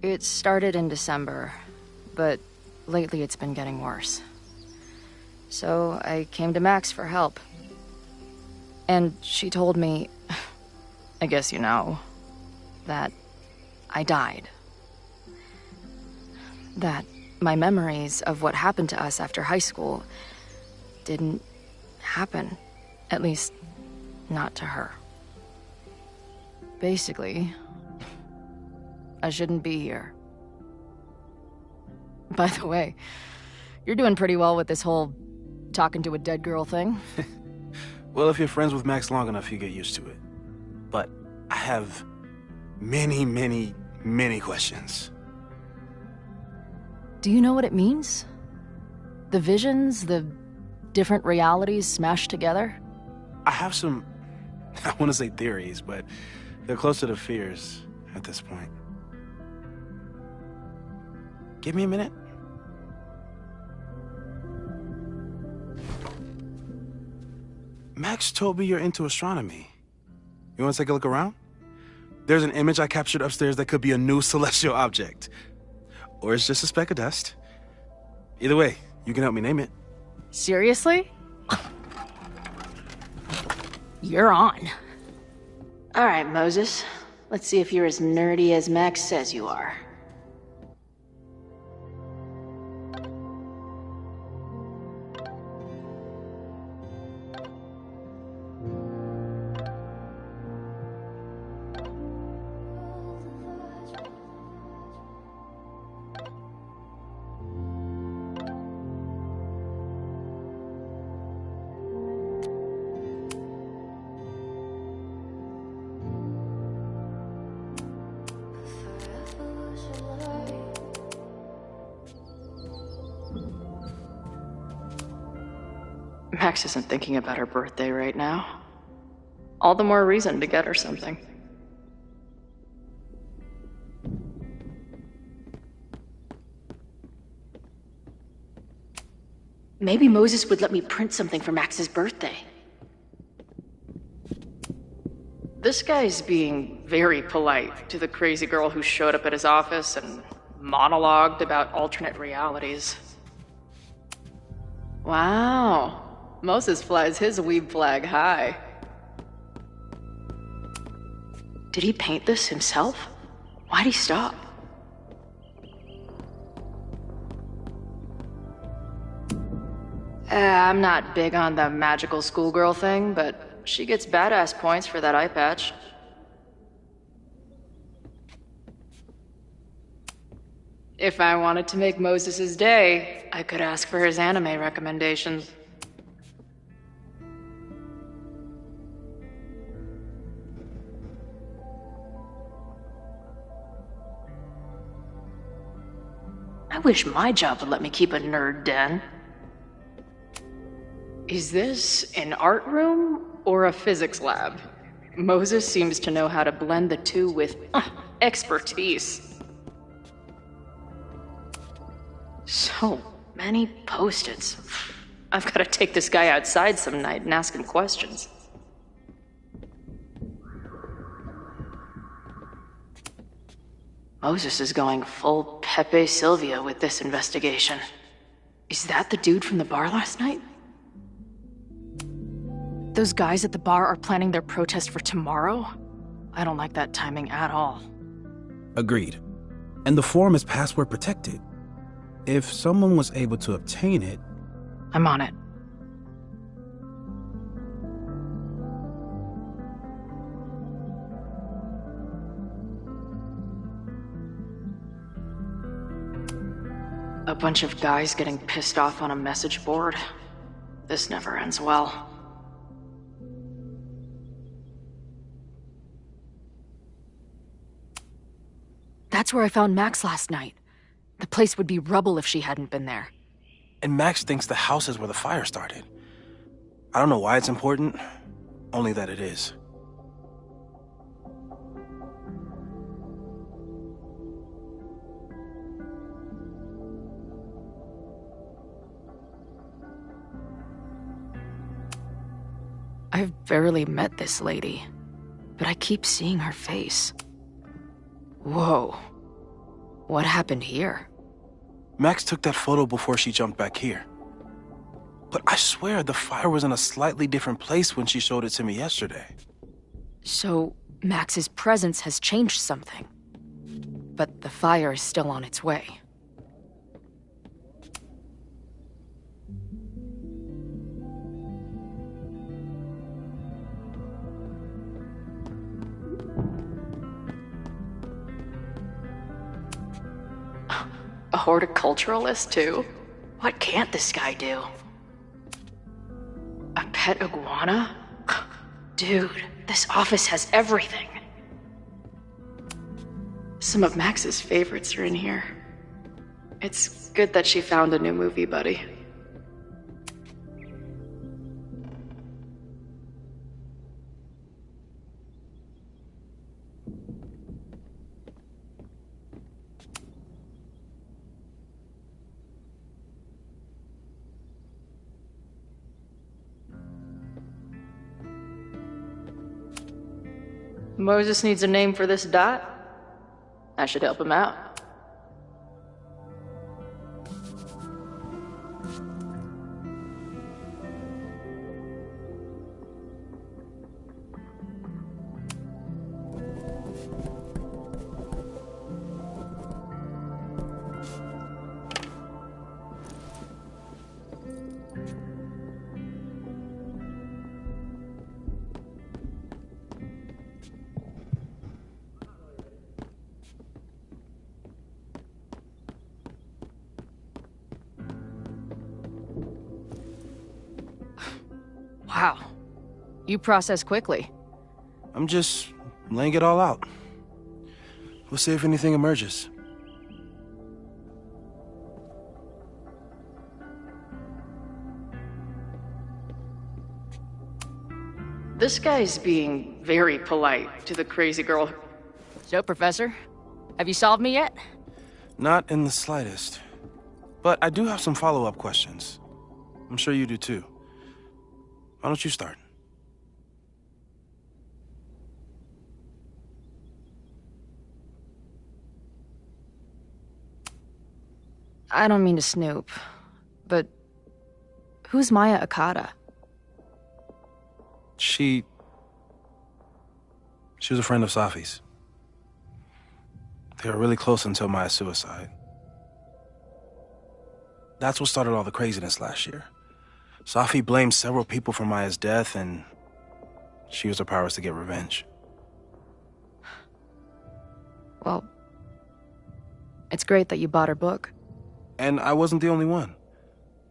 It started in December, but lately it's been getting worse. So I came to Max for help. And she told me, I guess you know, that I died. That my memories of what happened to us after high school didn't happen. At least, not to her. Basically, I shouldn't be here. By the way, you're doing pretty well with this whole talking to a dead girl thing. Well, if you're friends with Max long enough, you get used to it. But I have many, many, many questions. Do you know what it means? The visions, the different realities smashed together? I have some, I want to say theories, but they're closer to fears at this point. Give me a minute. Max told me you're into astronomy. You want to take a look around? There's an image I captured upstairs that could be a new celestial object. Or it's just a speck of dust. Either way, you can help me name it. Seriously? You're on. All right, Moses. Let's see if you're as nerdy as Max says you are. Max isn't thinking about her birthday right now. All the more reason to get her something. Maybe Moses would let me print something for Max's birthday. This guy's being very polite to the crazy girl who showed up at his office and monologued about alternate realities. Wow. Moses flies his weeb flag high. Did he paint this himself? Why'd he stop? I'm not big on the magical schoolgirl thing, but she gets badass points for that eye patch. If I wanted to make Moses' day, I could ask for his anime recommendations. I wish my job would let me keep a nerd den. Is this an art room or a physics lab? Moses seems to know how to blend the two with expertise. So many post-its. I've got to take this guy outside some night and ask him questions. Moses is going full Pepe Silvia with this investigation. Is that the dude from the bar last night? Those guys at the bar are planning their protest for tomorrow? I don't like that timing at all. Agreed. And the forum is password protected. If someone was able to obtain it... I'm on it. A bunch of guys getting pissed off on a message board. This never ends well. That's where I found Max last night. The place would be rubble if she hadn't been there. And Max thinks the house is where the fire started. I don't know why it's important, only that it is. I've barely met this lady, but I keep seeing her face. Whoa. What happened here? Max took that photo before she jumped back here. But I swear the fire was in a slightly different place when she showed it to me yesterday. So, Max's presence has changed something. But the fire is still on its way. A horticulturalist, too? What can't this guy do? A pet iguana? Dude, this office has everything. Some of Max's favorites are in here. It's good that she found a new movie buddy. Moses needs a name for this dot. I should help him out. Wow. You process quickly. I'm just laying it all out. We'll see if anything emerges. This guy's being very polite to the crazy girl. So, Professor, have you solved me yet? Not in the slightest. But I do have some follow-up questions. I'm sure you do too. Why don't you start? I don't mean to snoop, but who's Maya Okada? She was a friend of Safi's. They were really close until Maya's suicide. That's what started all the craziness last year. Safi blamed several people for Maya's death, and she used her powers to get revenge. Well, it's great that you bought her book. And I wasn't the only one.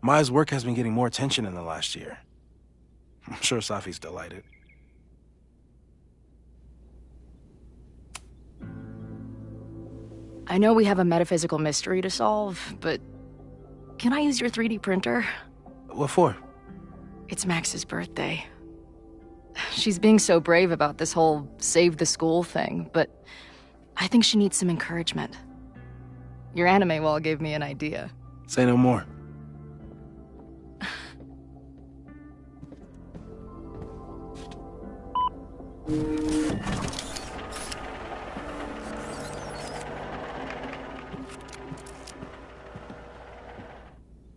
Maya's work has been getting more attention in the last year. I'm sure Safi's delighted. I know we have a metaphysical mystery to solve, but can I use your 3D printer? What for? It's Max's birthday. She's being so brave about this whole save the school thing, but I think she needs some encouragement. Your anime wall gave me an idea. Say no more.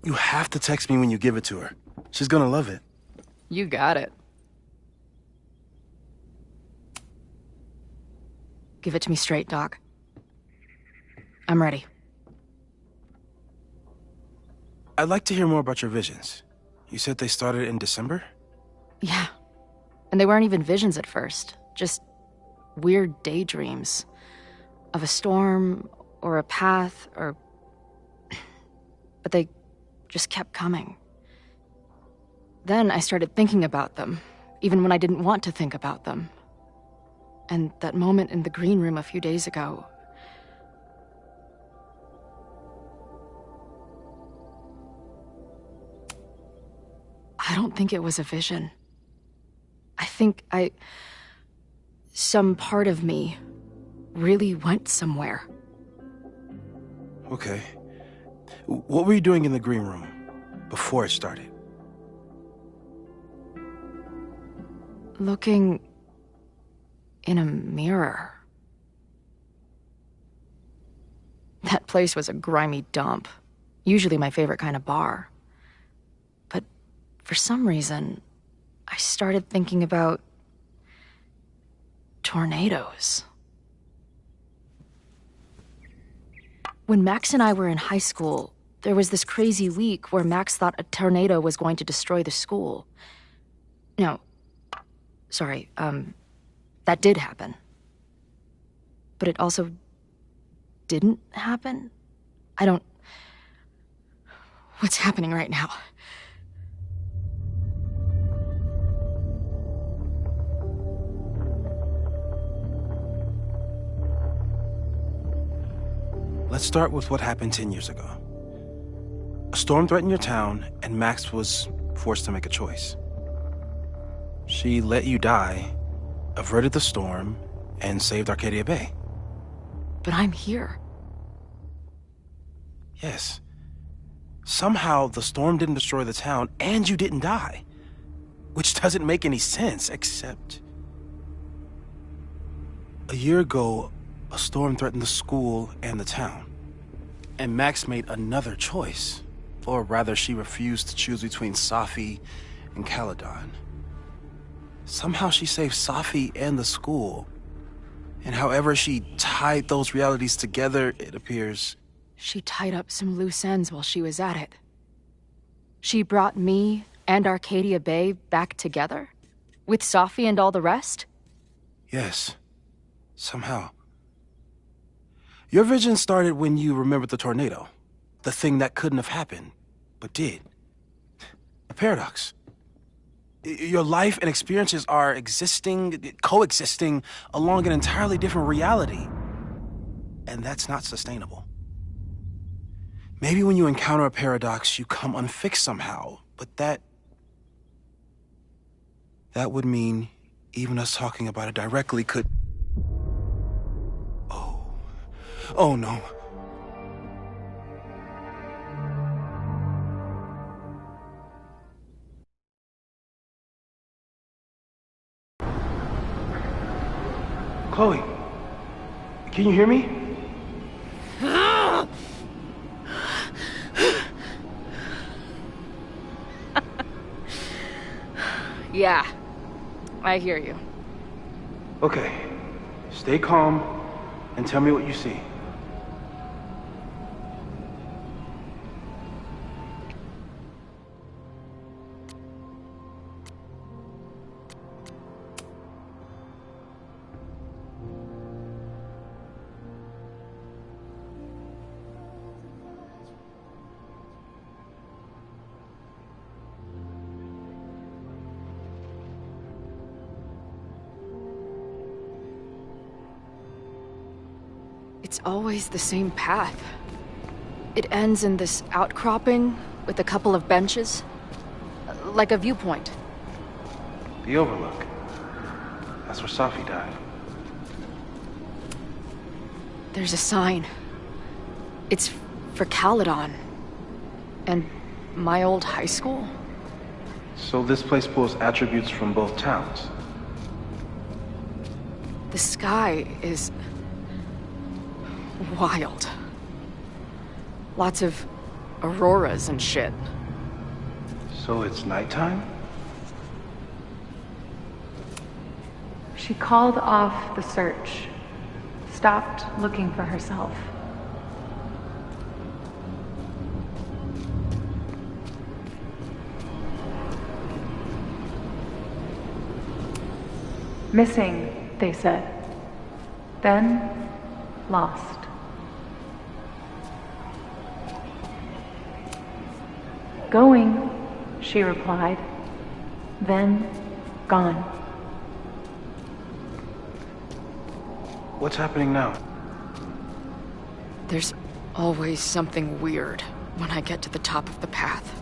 You have to text me when you give it to her. She's gonna love it. You got it. Give it to me straight, Doc. I'm ready. I'd like to hear more about your visions. You said they started in December? Yeah. And they weren't even visions at first. Just weird daydreams. Of a storm, or a path, or... But they just kept coming. Then I started thinking about them, even when I didn't want to think about them. And that moment in the green room a few days ago... I don't think it was a vision. I think some part of me really went somewhere. Okay. What were you doing in the green room before it started? Looking in a mirror. That place was a grimy dump. Usually my favorite kind of bar. But for some reason, I started thinking about tornadoes. When Max and I were in high school, there was this crazy week where Max thought a tornado was going to destroy the school. No, sorry, that did happen. But it also didn't happen? What's happening right now? Let's start with what happened 10 years ago. A storm threatened your town, and Max was forced to make a choice. She let you die, averted the storm, and saved Arcadia Bay. But I'm here. Yes. Somehow, the storm didn't destroy the town, and you didn't die. Which doesn't make any sense, except... A year ago, a storm threatened the school and the town. And Max made another choice. Or rather, she refused to choose between Safi and Caledon. Somehow she saved Safi and the school. And however she tied those realities together, it appears... She tied up some loose ends while she was at it. She brought me and Arcadia Bay back together? With Safi and all the rest? Yes. Somehow. Your vision started when you remembered the tornado. The thing that couldn't have happened, but did. A paradox. Your life and experiences are coexisting along an entirely different reality. And that's not sustainable. Maybe when you encounter a paradox, you come unfixed somehow, but that would mean even us talking about it directly could... Oh no. Chloe, can you hear me? Yeah, I hear you. Okay, stay calm and tell me what you see. It's always the same path. It ends in this outcropping with a couple of benches. Like a viewpoint. The Overlook. That's where Safi died. There's a sign. It's for Caledon. And my old high school. So this place pulls attributes from both towns. The sky is... wild. Lots of auroras and shit. So it's nighttime? She called off the search, stopped looking for herself. Missing, they said. Then, lost. Going, she replied. Then, gone. What's happening now? There's always something weird when I get to the top of the path.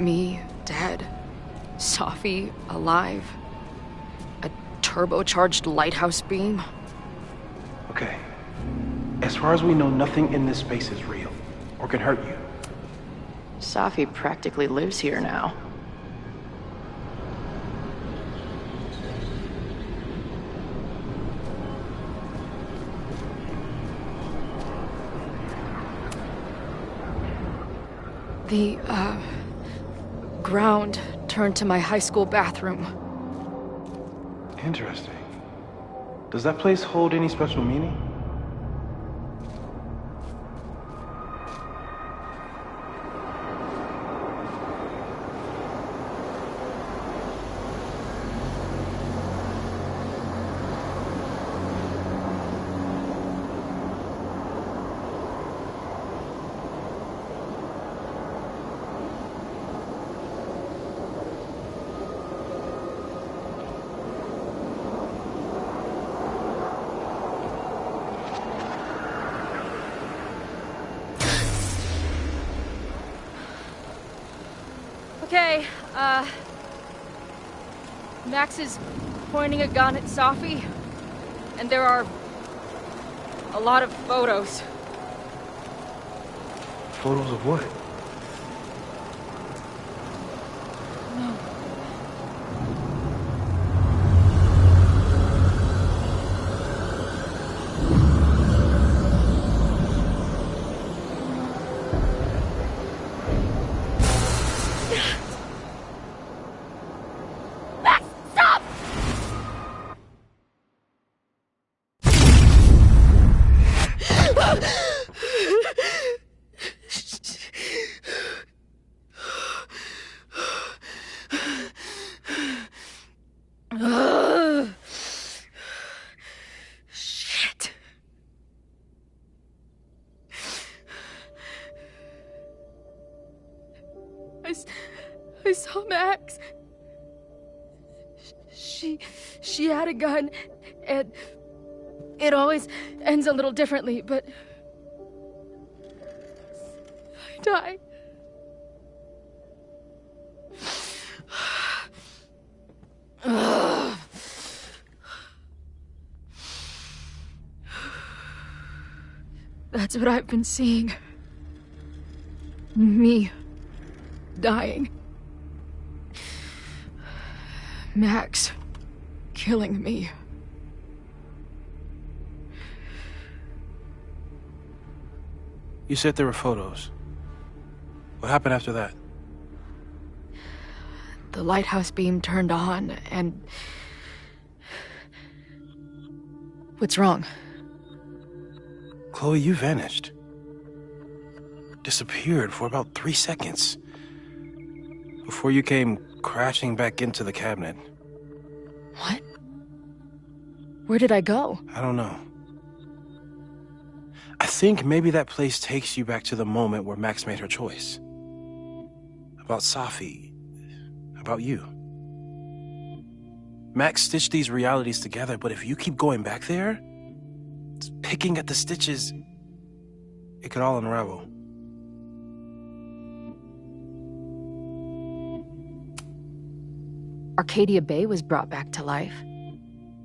Me, dead. Safi, alive. A turbocharged lighthouse beam. Okay. As far as we know, nothing in this space is real, or can hurt you. Safi practically lives here now. The, ground turned to my high school bathroom. Interesting. Does that place hold any special meaning? Okay, Max is pointing a gun at Safi, and there are a lot of photos. Photos of what? Shit. I saw Max. She had a gun, and it always ends a little differently, but I died. That's what I've been seeing. Me dying. Max killing me. You said there were photos. What happened after that? The lighthouse beam turned on, and... What's wrong? Chloe, you vanished. Disappeared for about 3 seconds. Before you came crashing back into the cabinet. What? Where did I go? I don't know. I think maybe that place takes you back to the moment where Max made her choice. About Safi. About you. Max stitched these realities together, but if you keep going back there, picking at the stitches, it could all unravel. Arcadia Bay was brought back to life.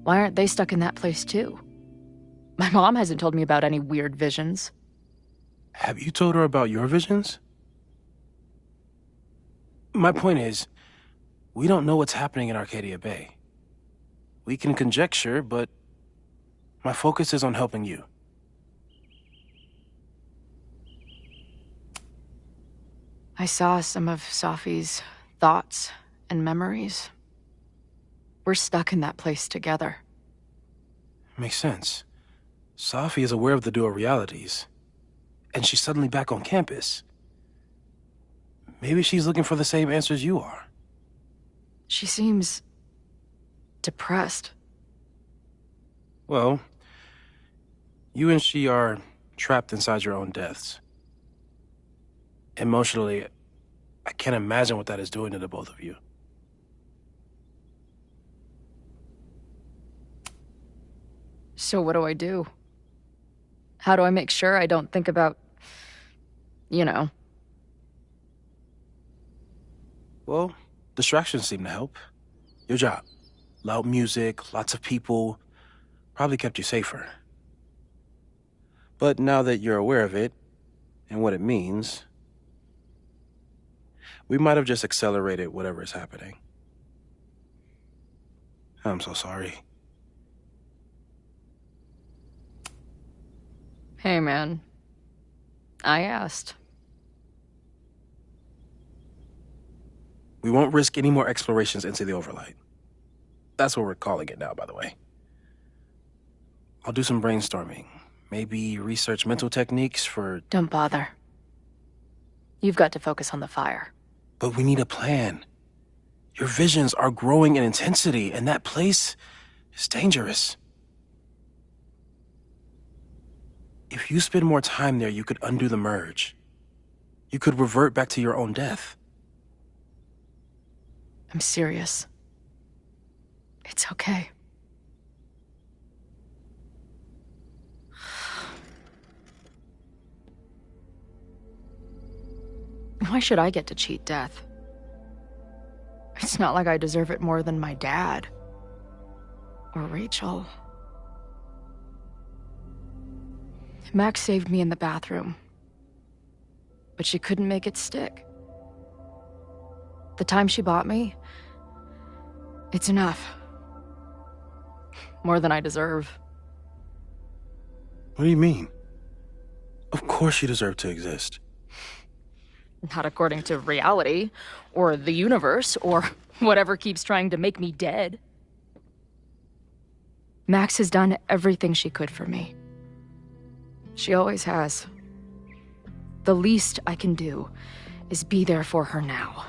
Why aren't they stuck in that place too? My mom hasn't told me about any weird visions. Have you told her about your visions? My point is, we don't know what's happening in Arcadia Bay. We can conjecture, but my focus is on helping you. I saw some of Safi's thoughts and memories. We're stuck in that place together. Makes sense. Safi is aware of the dual realities, and she's suddenly back on campus. Maybe she's looking for the same answers you are. She seems... depressed. Well, you and she are trapped inside your own deaths. Emotionally, I can't imagine what that is doing to the both of you. So what do I do? How do I make sure I don't think about... you know? Well, distractions seem to help. Your job. Loud music, lots of people, probably kept you safer. But now that you're aware of it, and what it means, we might have just accelerated whatever is happening. I'm so sorry. Hey, man. I asked. We won't risk any more explorations into the Overlight. That's what we're calling it now, by the way. I'll do some brainstorming. Maybe research mental techniques for... Don't bother. You've got to focus on the fire. But we need a plan. Your visions are growing in intensity, and that place is dangerous. If you spend more time there, you could undo the merge. You could revert back to your own death. I'm serious. It's okay. Why should I get to cheat death? It's not like I deserve it more than my dad. Or Rachel. Max saved me in the bathroom. But she couldn't make it stick. The time she bought me, it's enough. More than I deserve. What do you mean? Of course you deserve to exist. Not according to reality, or the universe, or whatever keeps trying to make me dead. Max has done everything she could for me. She always has. The least I can do is be there for her now.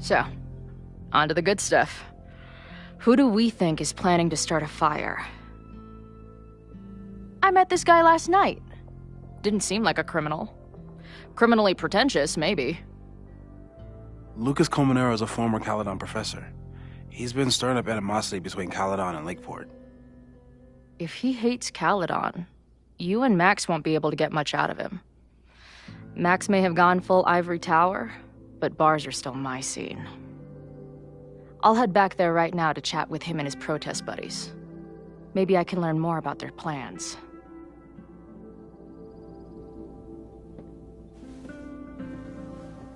So, on to the good stuff. Who do we think is planning to start a fire? I met this guy last night. Didn't seem like a criminal. Criminally pretentious, maybe. Lucas Colmenero is a former Caledon professor. He's been stirring up animosity between Caledon and Lakeport. If he hates Caledon, you and Max won't be able to get much out of him. Max may have gone full Ivory Tower, but bars are still my scene. I'll head back there right now to chat with him and his protest buddies. Maybe I can learn more about their plans.